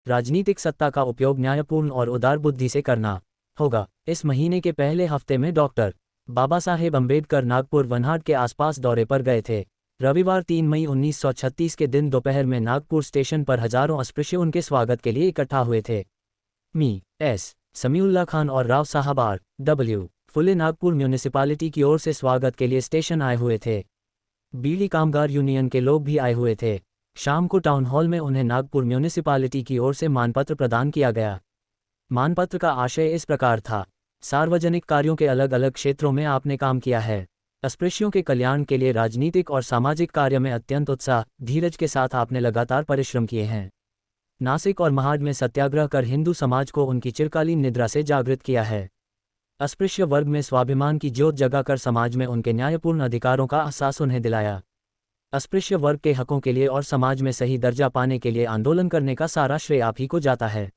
राजनीतिक सत्ता का उपयोग न्यायपूर्ण और उदार बुद्धि से करना होगा। इस महीने के पहले हफ्ते में डॉक्टर बाबा साहेब अम्बेडकर नागपुर वनहाट के आसपास दौरे पर गए थे। रविवार 3 मई 1936 के दिन दोपहर में नागपुर स्टेशन पर हजारों अस्पृश्य उनके स्वागत के लिए इकट्ठा हुए थे। मी एस समीउल्लाह खान और राव साहब आर डब्ल्यू फुले नागपुर म्यूनिसिपालिटी की ओर से स्वागत के लिए स्टेशन आए हुए थे। बीड़ी कामगार यूनियन के लोग भी आए हुए थे। शाम को टाउन हॉल में उन्हें नागपुर म्यूनिसिपालिटी की ओर से मानपत्र प्रदान किया गया। मानपत्र का आशय इस प्रकार था: सार्वजनिक कार्यों के अलग अलग क्षेत्रों में आपने काम किया है। अस्पृश्यों के कल्याण के लिए राजनीतिक और सामाजिक कार्य में अत्यंत उत्साह धीरज के साथ आपने लगातार परिश्रम किए हैं। नासिक और महाड में सत्याग्रह कर हिंदू समाज को उनकी चिरकालीन निद्रा से जागृत किया है। अस्पृश्य वर्ग में स्वाभिमान की ज्योत जगाकर समाज में उनके न्यायपूर्ण अधिकारों का एहसास उन्हें दिलाया। अस्पृश्य वर्ग के हकों के लिए और समाज में सही दर्जा पाने के लिए आंदोलन करने का सारा श्रेय आप ही को जाता है।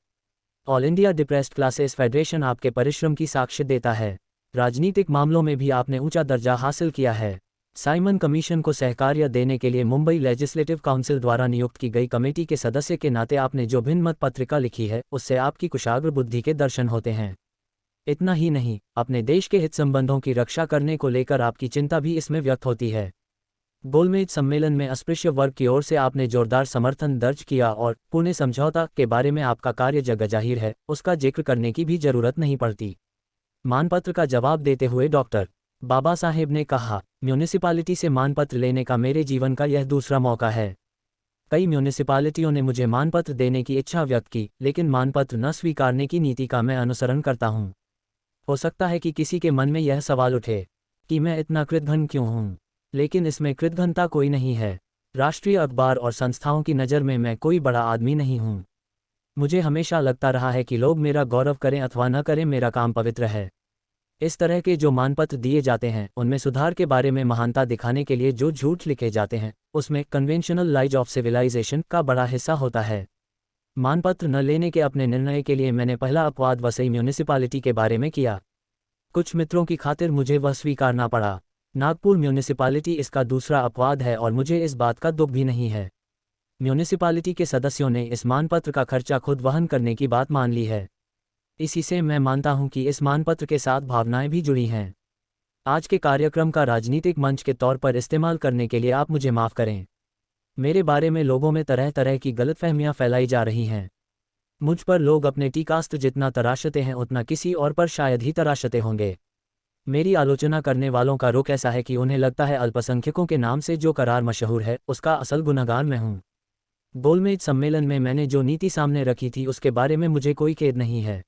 All India depressed classes federation आपके परिश्रम की साक्ष्य देता है। राजनीतिक मामलों में भी आपने ऊंचा दर्जा हासिल किया है। साइमन कमीशन को सहकार्य देने के लिए मुंबई लेजिस्लेटिव काउंसिल द्वारा नियुक्त की गई कमेटी के सदस्य के नाते आपने जो भिन्नमत पत्रिका लिखी है उससे आपकी कुशाग्र बुद्धि के दर्शन होते हैं। इतना ही नहीं, अपने देश के हित संबंधों की रक्षा करने को लेकर आपकी चिंता भी इसमें व्यक्त होती है। गोलमेज सम्मेलन में अस्पृश्य वर्ग की ओर से आपने जोरदार समर्थन दर्ज किया और पुणे समझौता के बारे में आपका कार्य जगजाहिर है, उसका जिक्र करने की भी जरूरत नहीं पड़ती। मानपत्र का जवाब देते हुए डॉक्टर बाबा साहेब ने कहा, म्यूनिसिपालिटी से मानपत्र लेने का मेरे जीवन का यह दूसरा मौका है। कई म्यूनिसिपालिटियों ने मुझे मानपत्र देने की इच्छा व्यक्त की, लेकिन मानपत्र न स्वीकारने की नीति का मैं अनुसरण करता हूँ। हो सकता है कि किसी के मन में यह सवाल उठे कि मैं इतना कृतघ्न क्यों हूँ, लेकिन इसमें कृतघ्नता कोई नहीं है। राष्ट्रीय अखबार और संस्थाओं की नज़र में मैं कोई बड़ा आदमी नहीं हूँ। मुझे हमेशा लगता रहा है कि लोग मेरा गौरव करें अथवा न करें, मेरा काम पवित्र है। इस तरह के जो मानपत्र दिए जाते हैं उनमें सुधार के बारे में महानता दिखाने के लिए जो झूठ लिखे जाते हैं उसमें कन्वेंशनल लाइज ऑफ सिविलाइजेशन का बड़ा हिस्सा होता है। मानपत्र न लेने के अपने निर्णय के लिए मैंने पहला अपवाद वसई म्यूनिसिपालिटी के बारे में किया। कुछ मित्रों की खातिर मुझे वह स्वीकारना पड़ा। नागपुर म्यूनिसिपालिटी इसका दूसरा अपवाद है और मुझे इस बात का दुख भी नहीं है। म्यूनिसिपालिटी के सदस्यों ने इस मानपत्र का खर्चा खुद वहन करने की बात मान ली है। इसी से मैं मानता हूं कि इस मानपत्र के साथ भावनाएं भी जुड़ी हैं। आज के कार्यक्रम का राजनीतिक मंच के तौर पर इस्तेमाल करने के लिए आप मुझे माफ़ करें। मेरे बारे में लोगों में तरह तरह की गलतफहमियां फैलाई जा रही हैं। मुझ पर लोग अपने टीकास्त्र जितना तराशते हैं उतना किसी और पर शायद ही तराशते होंगे। मेरी आलोचना करने वालों का रुख ऐसा है कि उन्हें लगता है अल्पसंख्यकों के नाम से जो करार मशहूर है उसका असल गुनहगार मैं हूँ। गोलमेज सम्मेलन में मैंने जो नीति सामने रखी थी उसके बारे में मुझे कोई खेद नहीं है।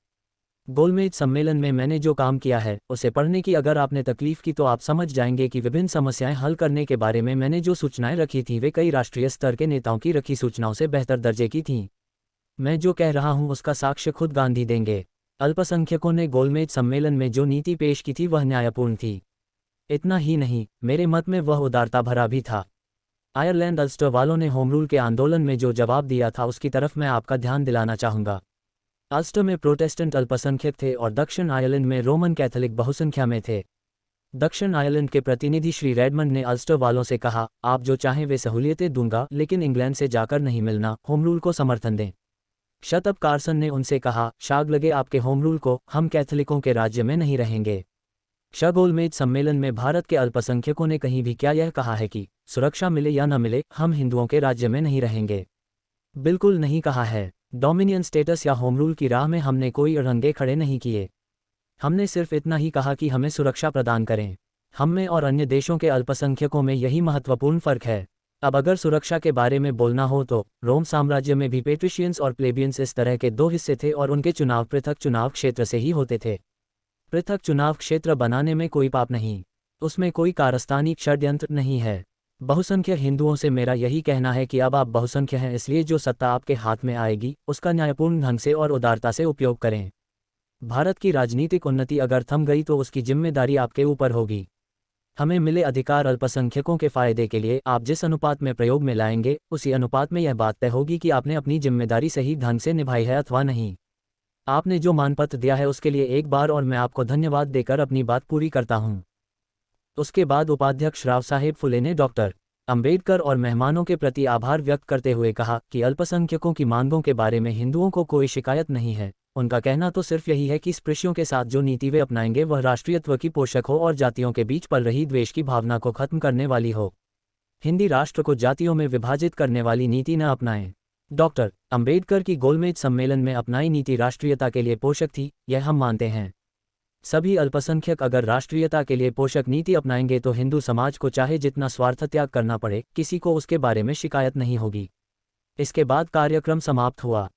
गोलमेज सम्मेलन में मैंने जो काम किया है उसे पढ़ने की अगर आपने तकलीफ की तो आप समझ जाएंगे कि विभिन्न समस्याएं हल करने के बारे में मैंने जो सूचनाएं रखी थी वे कई राष्ट्रीय स्तर के नेताओं की रखी सूचनाओं से बेहतर दर्जे की थीं। मैं जो कह रहा हूं उसका साक्ष्य खुद गांधी देंगे। अल्पसंख्यकों ने गोलमेज सम्मेलन में जो नीति पेश की थी वह न्यायपूर्ण थी। इतना ही नहीं, मेरे मत में वह उदारता भरा भी था। आयरलैंड अल्स्टर वालों ने होम रूल के आंदोलन में जो जवाब दिया था उसकी तरफ मैं आपका ध्यान दिलाना चाहूँगा। अल्स्टर में प्रोटेस्टेंट अल्पसंख्यक थे और दक्षिण आयरलैंड में रोमन कैथोलिक बहुसंख्या में थे। दक्षिण आयरलैंड के प्रतिनिधि श्री रेडमंड ने अल्स्टर वालों से कहा, आप जो चाहें वे सहूलियतें दूंगा, लेकिन इंग्लैंड से जाकर नहीं मिलना, होम रूल को समर्थन दें। शतब कार्सन ने उनसे कहा, शाग लगे आपके होम रूल को, हम कैथोलिकों के राज्य में नहीं रहेंगे। गोलमेज सम्मेलन में भारत के अल्पसंख्यकों ने कहीं भी क्या यह कहा है कि सुरक्षा मिले या न मिले हम हिंदुओं के राज्य में नहीं रहेंगे? बिल्कुल नहीं कहा है। डोमिनियन स्टेटस या होम रूल की राह में हमने कोई अड़ंगे खड़े नहीं किए। हमने सिर्फ इतना ही कहा कि हमें सुरक्षा प्रदान करें। हम में और अन्य देशों के अल्पसंख्यकों में यही महत्वपूर्ण फर्क है। अब अगर सुरक्षा के बारे में बोलना हो तो रोम साम्राज्य में भी पेट्रिशियंस और प्लेबियंस इस तरह के दो हिस्से थे और उनके चुनाव पृथक चुनाव क्षेत्र से ही होते थे। पृथक चुनाव क्षेत्र बनाने में कोई पाप नहीं, उसमें कोई कारस्तानी षड्यंत्र नहीं है। बहुसंख्यक हिंदुओं से मेरा यही कहना है कि अब आप बहुसंख्य हैं, इसलिए जो सत्ता आपके हाथ में आएगी उसका न्यायपूर्ण ढंग से और उदारता से उपयोग करें। भारत की राजनीतिक उन्नति अगर थम गई तो उसकी जिम्मेदारी आपके ऊपर होगी। हमें मिले अधिकार अल्पसंख्यकों के फायदे के लिए आप जिस अनुपात में प्रयोग में लाएंगे उसी अनुपात में यह बात तय होगी कि आपने अपनी जिम्मेदारी सही ढंग से निभाई है अथवा नहीं। आपने जो मानपत्र दिया है उसके लिए एक बार और मैं आपको धन्यवाद देकर अपनी बात पूरी करता हूं। उसके बाद उपाध्यक्ष राव साहेब फुले ने डॉक्टर अंबेडकर और मेहमानों के प्रति आभार व्यक्त करते हुए कहा कि अल्पसंख्यकों की मांगों के बारे में हिंदुओं को कोई शिकायत नहीं है। उनका कहना तो सिर्फ यही है कि स्पृश्यों के साथ जो नीति वे अपनाएंगे वह राष्ट्रीयत्व की पोषक हो और जातियों के बीच पल रही द्वेष की भावना को खत्म करने वाली हो। हिंदी राष्ट्र को जातियों में विभाजित करने वाली नीति न अपनाएं। डॉक्टर अंबेडकर की गोलमेज सम्मेलन में अपनाई नीति राष्ट्रीयता के लिए पोषक थी, यह हम मानते हैं। सभी अल्पसंख्यक अगर राष्ट्रीयता के लिए पोषक नीति अपनाएंगे तो हिंदू समाज को चाहे जितना स्वार्थ त्याग करना पड़े, किसी को उसके बारे में शिकायत नहीं होगी। इसके बाद कार्यक्रम समाप्त हुआ।